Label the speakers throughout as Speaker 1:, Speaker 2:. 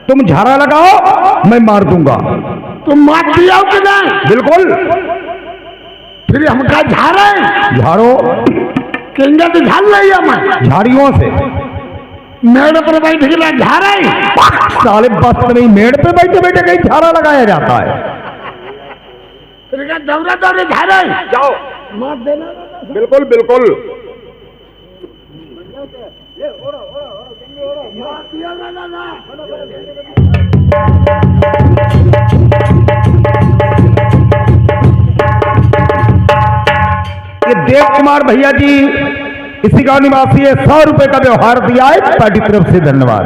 Speaker 1: तुम झाड़ा लगाओ, मैं मार दूंगा।
Speaker 2: तुम मार दिया कि नहीं?
Speaker 1: बिल्कुल।
Speaker 2: फिर हम क्या झाड़े?
Speaker 1: झाड़ो।
Speaker 2: केंगे तो झाड़ रही है मैं
Speaker 1: झाड़ियों से।
Speaker 2: मेड़ पर बैठ के झाड़े?
Speaker 1: साले बस नहीं, मेड़ पे बैठे बैठे कहीं झाड़ा लगाया जाता है।
Speaker 2: फिर क्या दौरा दौरे झाड़े?
Speaker 1: जाओ
Speaker 2: मार देना।
Speaker 1: बिल्कुल बिल्कुल। ये देव कुमार भैया जी इसी गांव निवासी है, 100 रुपए का व्यवहार दिया है, पार्टी तरफ से धन्यवाद।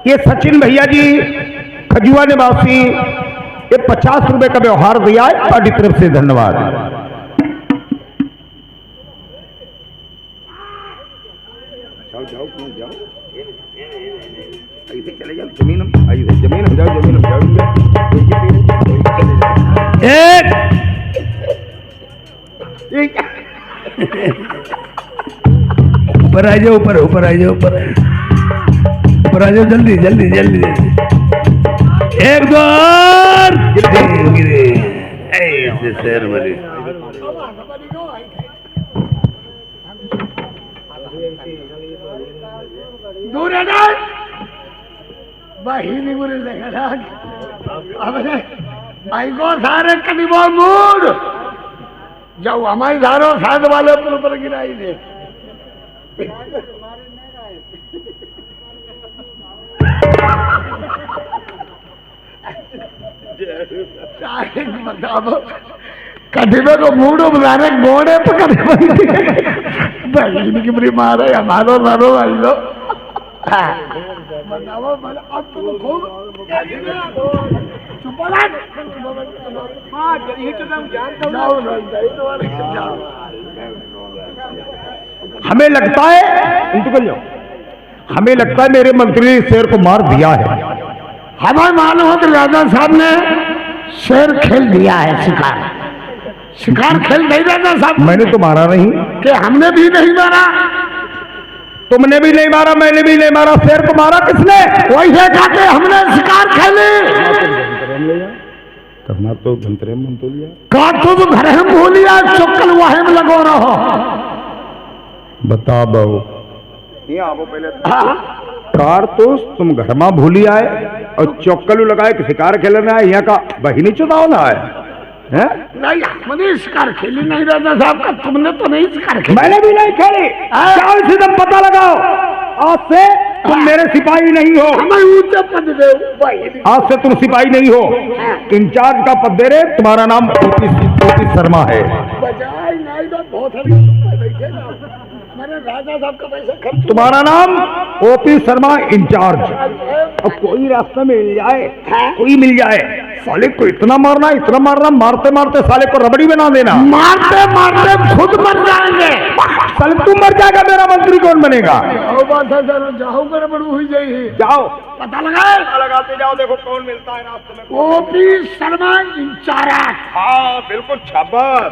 Speaker 1: ये सचिन भैया जी खजुआ निवासी, ये 50 रुपए का व्यवहार दिया है, पार्टी तरफ से धन्यवाद। जाओ जाओ, ऐसे चले जाओ, जमीन हम जाओ, जमीन हम जाओ।
Speaker 3: ऊपर आ जाओ, ऊपर आ जाओ, ऊपर आ जाओ, जल्दी जल्दी जल्दी जल्दी। एक दो और शहर मरी।
Speaker 2: दूर है ना बहिनी बुरी देखा भाई को सारे कभी बहुत मूड जाओ हमारी धारो साथ वाले ऊपर गिराई दे। बताओ कटिबे को मूड बुलाने गोड़े पे कटिबे बहन की बुरी मार है हमारो मारो भाई लो। बताओ अब तुम खूब चुप
Speaker 1: हमें लगता है हमें लगता है मेरे मंत्री ने शेर को मार दिया है।
Speaker 2: हमें मालूम है कि राजा साहब ने शेर खेल दिया है, शिकार खेल नहीं राजा साहब।
Speaker 1: मैंने तो मारा नहीं।
Speaker 2: कि हमने भी नहीं मारा?
Speaker 1: तुमने भी नहीं मारा, मैंने भी नहीं मारा, शेर को मारा किसने?
Speaker 2: वैसे कहते हमने शिकार खेली।
Speaker 1: करना तो घंतरे में तो लिया
Speaker 2: का तुम घर में भूलिया चौकल वाहे में लगो रहो।
Speaker 1: बता बहु पहले कार तो तुम घर में भूली आए और चौकलू लगाए कि शिकार खेलने आए, यहाँ का बहिनी चुनाव ना आए हैं?
Speaker 2: नहीं हमने शिकार खेली नहीं राजा साहब का, तुमने तो नहीं शिकार खेली।
Speaker 1: मैंने भी नहीं खेली। चाल से तुम पता लगाओ, आज से तुम मेरे सिपाही नहीं हो।
Speaker 2: हमें ऊंचा पद दे भाई।
Speaker 1: आज से तुम सिपाही नहीं हो, इंचार्ज का पद दे रहे। तुम्हारा नाम ओपी शर्मा है।
Speaker 2: बजाय नहीं तो बहुत बैठे ना मैंने राजा साहब का पैसा खर्च।
Speaker 1: तुम्हारा नाम ओपी शर्मा इंचार्ज। अब कोई रास्ता मिल जाए, कोई मिल जाए, साले को इतना मारना, मारते मारते साले को रबड़ी बना देना।
Speaker 2: मारते मारते खुद मर जाएंगे।
Speaker 1: साले तू मर जाएगा, मेरा मंत्री कौन बनेगा?
Speaker 2: जाओ गड़बड़ हुई जाएगी।
Speaker 1: जाओ
Speaker 2: पता लगाए,
Speaker 1: लगाते जाओ, देखो कौन मिलता है रास्ते में।
Speaker 2: OP Sharma incharge.
Speaker 1: हाँ बिल्कुल, शाबाश।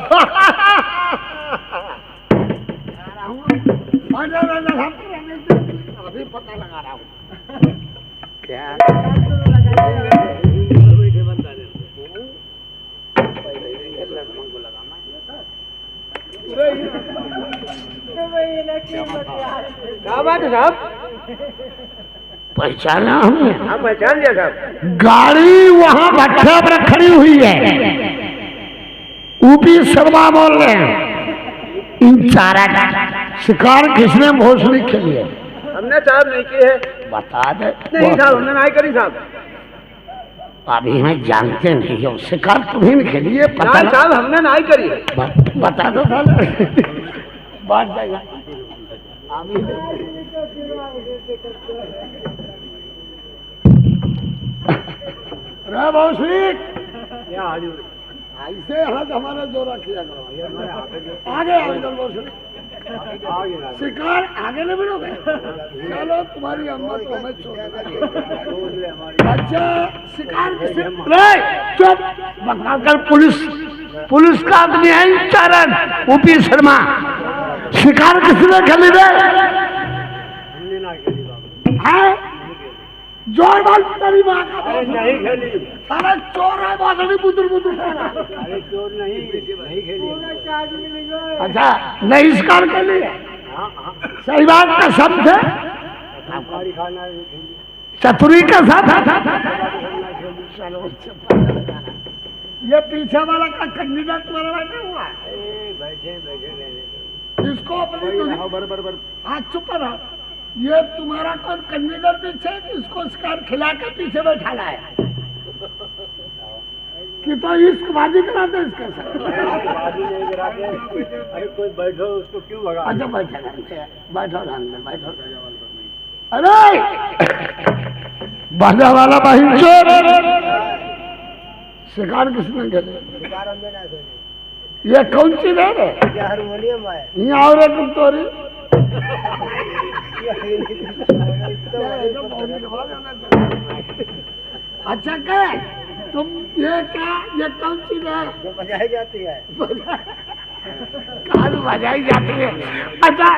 Speaker 2: अभी पता लगा रहा हूँ क्या
Speaker 3: बात है साहब?
Speaker 2: पहचाना हमने?
Speaker 3: हाँ पहचान लिया साहब।
Speaker 2: गाड़ी वहाँ भट्ठा पर खड़ी हुई है, ऊपी शर्मा बोल रहे हैं इंचार्ज। शिकार किसने भोसड़ी खेली है?
Speaker 3: हमने साहब नहीं की है।
Speaker 2: बता दे।
Speaker 3: नहीं साहब, हमने नहीं करी साहब।
Speaker 2: अभी हमें जानते नहीं हो, शिकार तुम्हें नहीं खेली है। पता
Speaker 3: साहब हमने नहीं करी है।
Speaker 2: बता दो बात जाएगा। भोसड़ी ऐसे हाथ हमारा जोरा किया करो। आगे भोसड़ी शिकार आगे नहीं बढ़ोगे? चलो तुम्हारी अम्मा तो हमें छोड़। अच्छा शिकार किसे? चुप बकवास। पुलिस का आदमी है चारण ओपी शर्मा। शिकार किसने खेली रे? जोर बाल तेरी माँ का।
Speaker 4: नहीं खेली।
Speaker 2: साला चोर है बादली बुदुर बुदुर।
Speaker 4: अरे चोर नहीं खेली।
Speaker 2: अच्छा नहीं शिकार के लिए सही बात का शब्द है। चतुरी का साथ। चलो ये पीछे वाला का कैंडिडेट तुम्हारा बैठा हुआ है।
Speaker 4: बैठे
Speaker 2: इसको अपनी हाँ चुप रहो। ये तुम्हारा कौन कैंडिडेट पीछे इसको शिकार खिला के पीछे बैठा है कि तो इश्कबाजी कराते इसके साथ।
Speaker 4: अरे कोई बैठो उसको क्यों भगा?
Speaker 2: अच्छा बैठो बैठो। अरे बाजा वाला भाई चोर। शिकार किसने खेले?
Speaker 4: शिकार हमने ना खेली।
Speaker 2: ये कौन चीज है?
Speaker 4: हारमोनियम है।
Speaker 2: यहाँ और एक तोरी। अच्छा क्या तुम ये कौन चीज है?
Speaker 4: जो बजाई जाती है।
Speaker 2: कान बजाई जाती है। अच्छा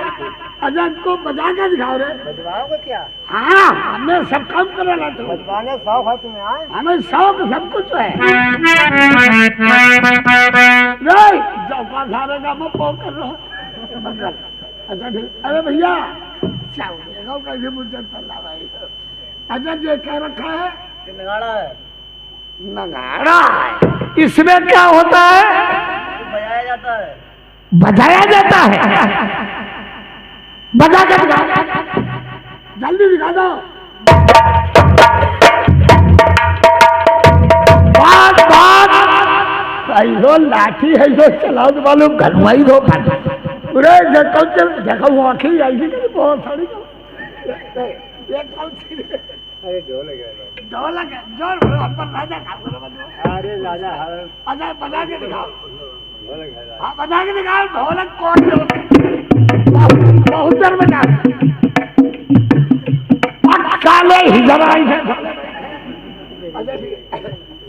Speaker 2: इसको बजा के दिखाओ रे।
Speaker 4: बजवाओगे क्या?
Speaker 2: हाँ हमें सब काम कर रहा था।
Speaker 4: बजवाने शौक है तुम्हें? आए
Speaker 2: हमें शौक सब कुछ है। सारे का फोन कर रहा हूँ। अच्छा ठीक। अरे भैया कैसे मुझे चलना भाई। अच्छा ये क्या रखा है?
Speaker 4: नगाड़ा है।
Speaker 2: नगाड़ा है। इसमें क्या होता है?
Speaker 4: बजाया जाता है।
Speaker 2: बजाया जाता है। बजा के दिखा। जल्दी दिखा दो। ऐसो लाठी है जो चलाओ तो मालूम घरवाई दो। देखो वो आखिर आई बहुत सारी।
Speaker 4: अरे ढोलक है।
Speaker 2: ढोलक है जोर राजा का।
Speaker 4: अरे राजा
Speaker 2: अच्छा बजा के दिखाओ।
Speaker 4: ढोलक है।
Speaker 2: हाँ बजा के दिखाओ। ढोलक कौन? बहुत देर बजा। काले हिजरा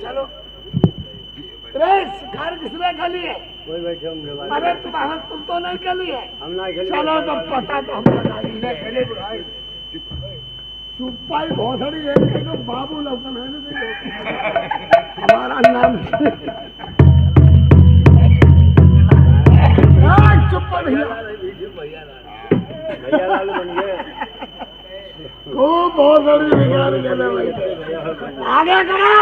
Speaker 2: चलो। शिकार किसने खेली है?
Speaker 4: कोई बैठे होंगे।
Speaker 2: अरे तुम तो नहीं खेली है।
Speaker 4: हम ना खेले।
Speaker 2: चलो तो पता तो हम चुप्पाई भोसड़ी है तो बाबू लौकन है हमारा नाम। चुप्पा भैया
Speaker 4: लाल बन गए।
Speaker 2: खूब भोसड़ी बिगाड़ देना भाई। आगे करो।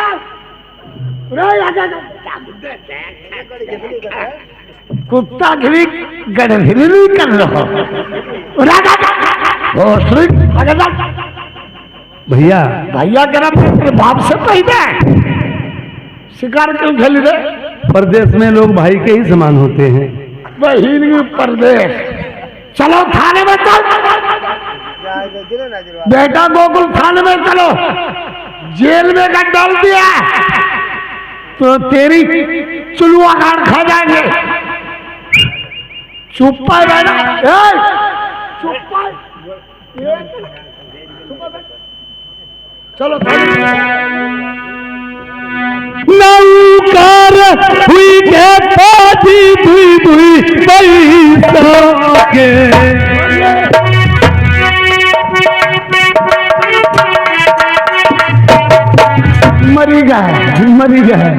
Speaker 2: कुत्ता घिरी गढ़ी कर लो।
Speaker 3: भैया
Speaker 2: भैया करा बाप से पहले शिकार क्यों खेली रे?
Speaker 3: परदेश में लोग भाई के ही समान होते हैं।
Speaker 2: वही परदेश। चलो थाने में चल। बेटा गोकुल थाने में चलो। जेल में कर डाल दिया तो तेरी चुलुआ गाड़ खा जाएंगे। चुप पाए बेटा। चुप पाए। चलो
Speaker 3: नौकर हुई के पाजी भुई भुई पैसा के
Speaker 2: मरी गए।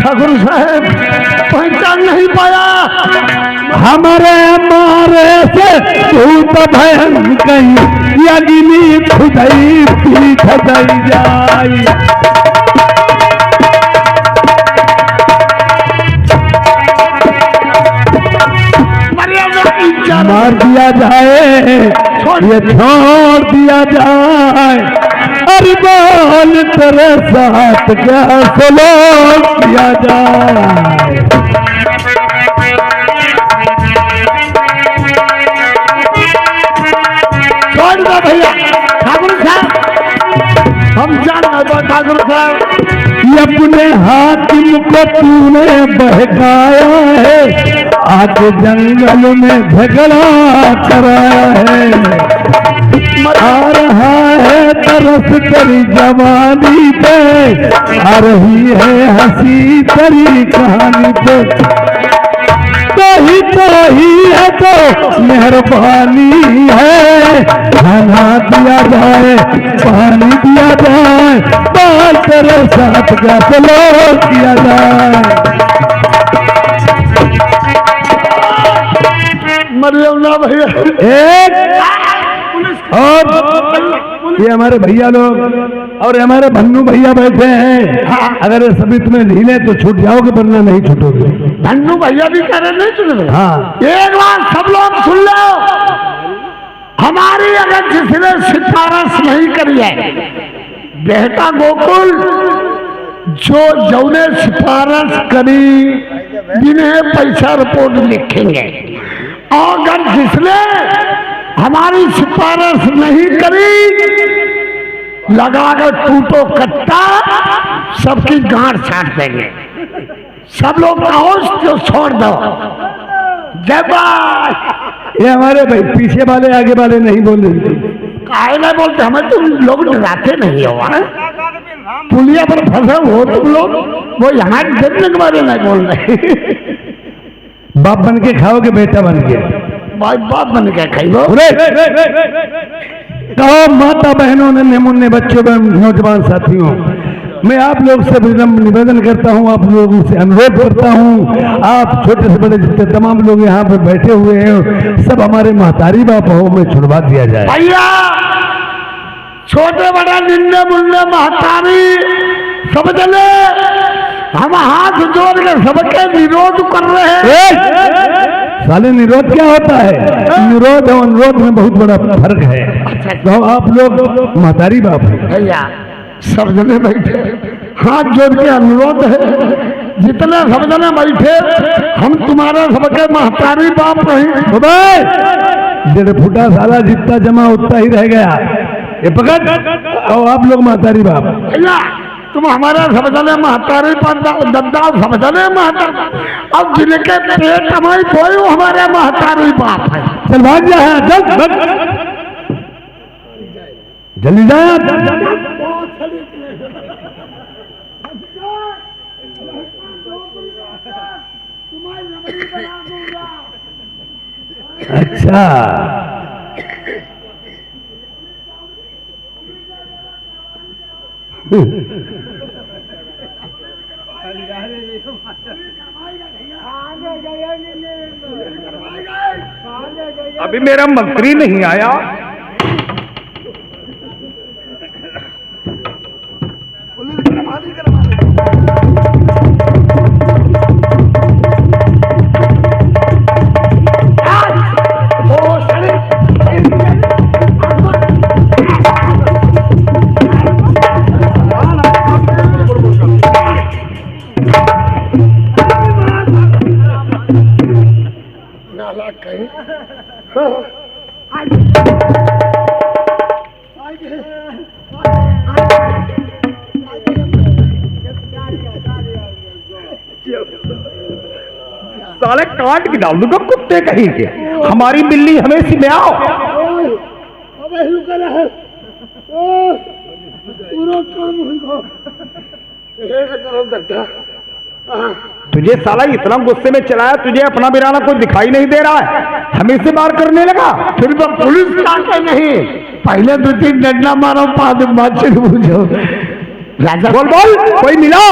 Speaker 2: ठाकुर साहब पहचान नहीं पाया।
Speaker 3: हमारे मारे से भूत भयन कहीं यगिनी खुदाई पीठ दई जाई। मार दिया जाए ये छोड़ दिया जाए। अरे बोल तेरे साथ क्या सलूक किया जाए।
Speaker 2: छोड़ दो भैया। ठाकुर साहब हम जान ठाकुर साहब
Speaker 3: अपने हाकिम को तूने बहकाया है, आके जंगल में झगड़ा कराया है। आ रहा है तरस तेरी जवानी पे, आ रही है हंसी तेरी कहानी पे। तो ही है तो मेहरबानी है, खाना दिया जाए पानी दिया जाए, बाल तेरे साथ का चलो किया जाए।
Speaker 2: मरियम ना भैया
Speaker 3: एक और ये हमारे भैया लोग और हमारे भन्नू भैया बैठे हैं, अगर ये सभी तुम्हें ढीले तो छूट जाओगे, वरना नहीं छूटोगे।
Speaker 2: धन्नू भैया भी कह रहे नहीं सुन रहे।
Speaker 3: हाँ,
Speaker 2: एक बार सब लोग सुन लो, हमारी अगर जिसने सिफारिश नहीं करी है, बेटा गोकुल जो जौने सिफारिश करी जिन्हें पैसा रिपोर्ट लिखेंगे, और अगर जिसने हमारी सिफारिश नहीं करी लगाकर टूटो कट्टा सबकी गांठ छाट देंगे। सब लोग कहो जो छोड़ दो। जय बात।
Speaker 3: ये हमारे भाई पीछे वाले आगे वाले नहीं बोल रहे।
Speaker 2: काहे नहीं बोलते, हमें तुम लोग डराते नहीं हो। पुलिया पर फंसे हो तुम लोग, वो यहाँ देखने के बारे नहीं बोल रहे।
Speaker 3: बाप बन के खाओगे बेटा बन के,
Speaker 2: भाई बाप बन के खाइबो।
Speaker 3: कहो माता बहनों ने मुन्ने बच्चों नौजवान साथियों, मैं आप लोग से विनम्र निवेदन करता हूं, आप लोगों से अनुरोध करता हूं, आप छोटे से बड़े जितने तमाम लोग यहाँ पर बैठे हुए हैं, सब हमारे महतारी बापाओं में छुड़वा दिया जाए।
Speaker 2: भैया छोटे बड़े निन्ने मुन्ने महतारी सब जने हम हाथ जोड़ के सबके विरोध कर रहे हैं।
Speaker 3: साले निरोध क्या होता है? निरोध और अनुरोध में बहुत बड़ा फर्क है। तो आप लोग महतारी बाप हैं
Speaker 2: भैया, सब जने बैठे हाथ जोड़ के अनुरोध है, जितने सब जने बैठे हम तुम्हारे सबके महतारी बाप रहे।
Speaker 3: डेढ़ फुटा साला जितना जमा उतना ही रह गया, ये पकड़। और आप लोग महतारी बाप,
Speaker 2: भैया तुम हमारे सब जने महतारी दद्दा सब जने महतारी, अब जिनके पेट हमारी कोई वो हमारे महतारी बाप है।
Speaker 3: चल भाग जा, चल जल्दी जा। अच्छा
Speaker 1: अभी मेरा मंत्री नहीं आया। साले काट के डाल दूंगा कुत्ते कहीं के, हमारी बिल्ली हमेशा में आओ। तुझे साला इतना गुस्से में चलाया, तुझे अपना बिराना कोई दिखाई नहीं दे रहा है, हमें से बार करने लगा।
Speaker 2: फिर तो पुलिस लाके नहीं, पहले 2-3 डंडा मारो, बाद में बातचीत पूछो। राजा
Speaker 1: बोल बोल, कोई मिला?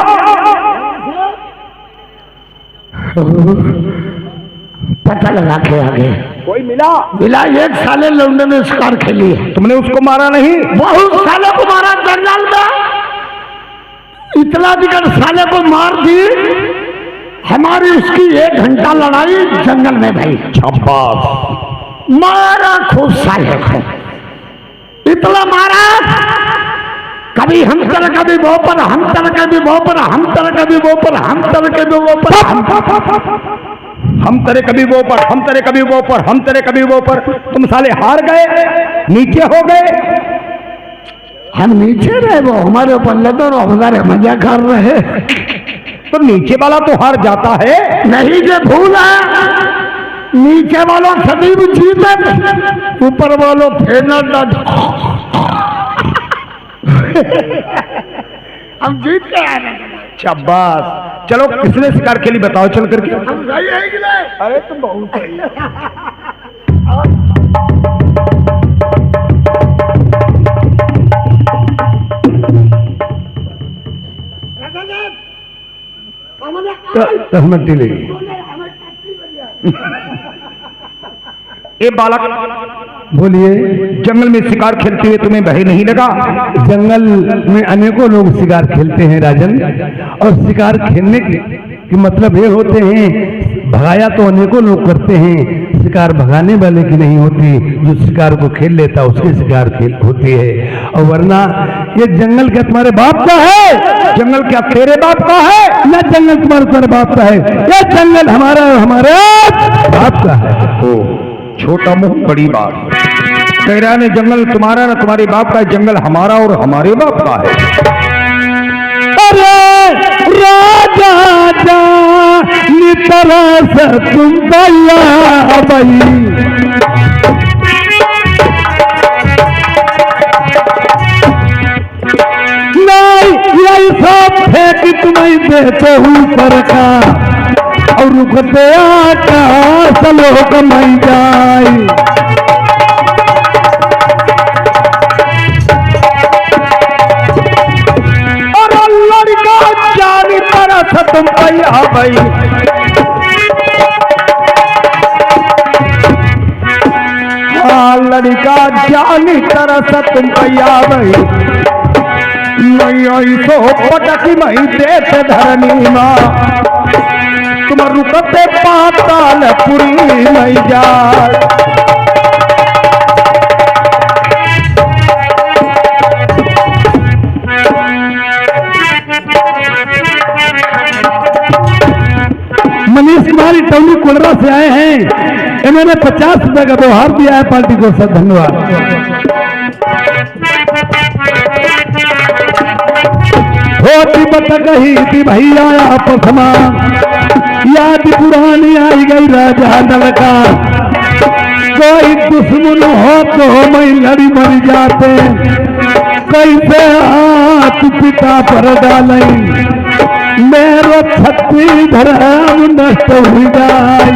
Speaker 2: पता लगा के आगे
Speaker 1: कोई मिला?
Speaker 2: मिला। एक साले लौंडे ने शिकार खेली है।
Speaker 1: तुमने उसको मारा नहीं?
Speaker 2: बहुत साले को मारा जंगल में, इतना बिगड़ साले को मार दी। हमारी उसकी 1 घंटा लड़ाई जंगल में भाई,
Speaker 1: शाबाश।
Speaker 2: मारा खूब साले को, इतना मारा, कभी हम तर कभी वो पर, हम तर कभी वो पर, हम तर कभी वो पर, हम तर कभी वो पर,
Speaker 1: हम तेरे कभी वो पर, हम तेरे कभी वो पर, हम तेरे कभी वो पर। तुम साले हार गए, नीचे हो गए।
Speaker 2: हम नीचे रहे, वो हमारे ऊपर लगे और हमारे मजा कर रहे।
Speaker 1: तो नीचे वाला तो हार जाता है।
Speaker 2: नहीं जे भूल है, नीचे वालों सदैव जीते, ऊपर वालों फेर हम जीत के आ रहे हैं।
Speaker 1: शाबाश। चलो किसने शिकार खेली बताओ चल करके।
Speaker 2: हम सही है कि नहीं?
Speaker 1: अरे तुम बहुत सही है।
Speaker 3: तहमत लेगी।
Speaker 1: ए बालक,
Speaker 3: बोलिए।
Speaker 1: जंगल में शिकार खेलते हुए तुम्हें भय नहीं लगा?
Speaker 3: जंगल में अनेकों लोग शिकार खेलते हैं राजन, और शिकार खेलने के मतलब ये होते हैं, भगाया तो अनेकों लोग करते हैं, शिकार भगाने वाले की नहीं होती, जो शिकार को खेल लेता उसके शिकार खेल होती है। और वरना ये जंगल क्या तुम्हारे बाप का है?
Speaker 1: जंगल क्या तेरे बाप का है?
Speaker 3: न जंगल तुम्हारे बाप का है, ये जंगल हमारा हमारे बाप का है।
Speaker 1: ओ छोटा मुंह बड़ी बात। कह रहा है जंगल तुम्हारा ना तुम्हारे बाप का है, जंगल हमारा और हमारे बाप का है।
Speaker 3: अरे राजा जा तरस तुम भैया भाई, नहीं ऐसा फेंक तुम्हें देते हूँ पर का, और रुकते आकाश लोक मई जाए।
Speaker 1: और लड़का जानी तरस तुम भैया भाई, हाँ लड़का जानी तरस तुम भैया भाई, नहीं ऐसो पटकी मई देते धरनी माँ, तुम रुकते पाताल पुरी नहीं जाए।
Speaker 3: मनीष कुमारी टौली कोलरा से आए हैं, इन्होंने 50 रुपए का व्यवहार दिया है पार्टी को, सर धन्यवाद। होती बत कही थी भैया आपसमा, याद पुरानी आई गई राजा नलका, कोई दुश्मन हो तो मैं लड़ी मर जाते, कैसे हाथ पिता पर डाले, मेरो छत्ती धर्म नष्ट हो जाए।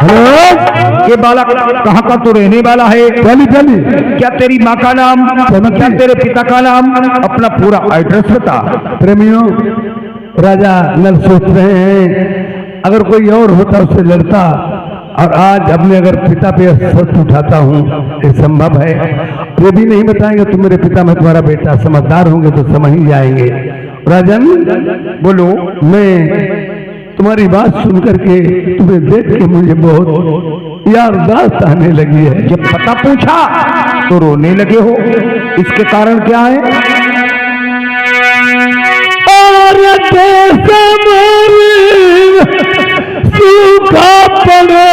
Speaker 3: हेलो,
Speaker 1: ये बालक कहाँ का तो रहने वाला है?
Speaker 3: चली चली।
Speaker 1: क्या तेरी माँ का नाम, क्या तेरे पिता का नाम, अपना पूरा एड्रेस बता।
Speaker 3: प्रेमियों, राजा नल सोच रहे हैं अगर कोई और होता उससे लड़ता, और आज अपने अगर पिता पे सच उठाता हूँ, ये संभव है। ये भी नहीं बताएंगे तुम मेरे पिता में तुम्हारा बेटा, समझदार होंगे तो समझ ही जाएंगे। राजन
Speaker 1: बोलो।
Speaker 3: मैं तुम्हारी बात सुन करके तुम्हें देख के मुझे बहुत याददाश्त आने लगी है।
Speaker 1: जब पता पूछा तो रोने लगे हो, इसके कारण क्या है?
Speaker 3: और देश सूखा पड़ो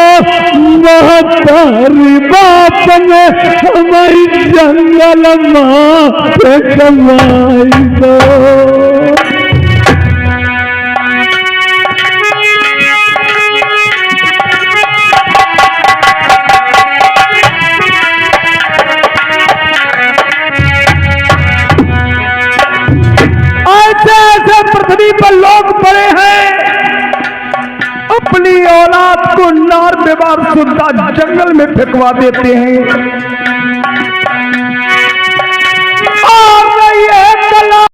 Speaker 3: महतारी बाप ने हमारी जंगल माँ कमाई दो।
Speaker 1: पृथ्वी पर लोग पड़े हैं, अपनी औलाद को नार बेवार सुद्धा जंगल में फेंकवा देते हैं।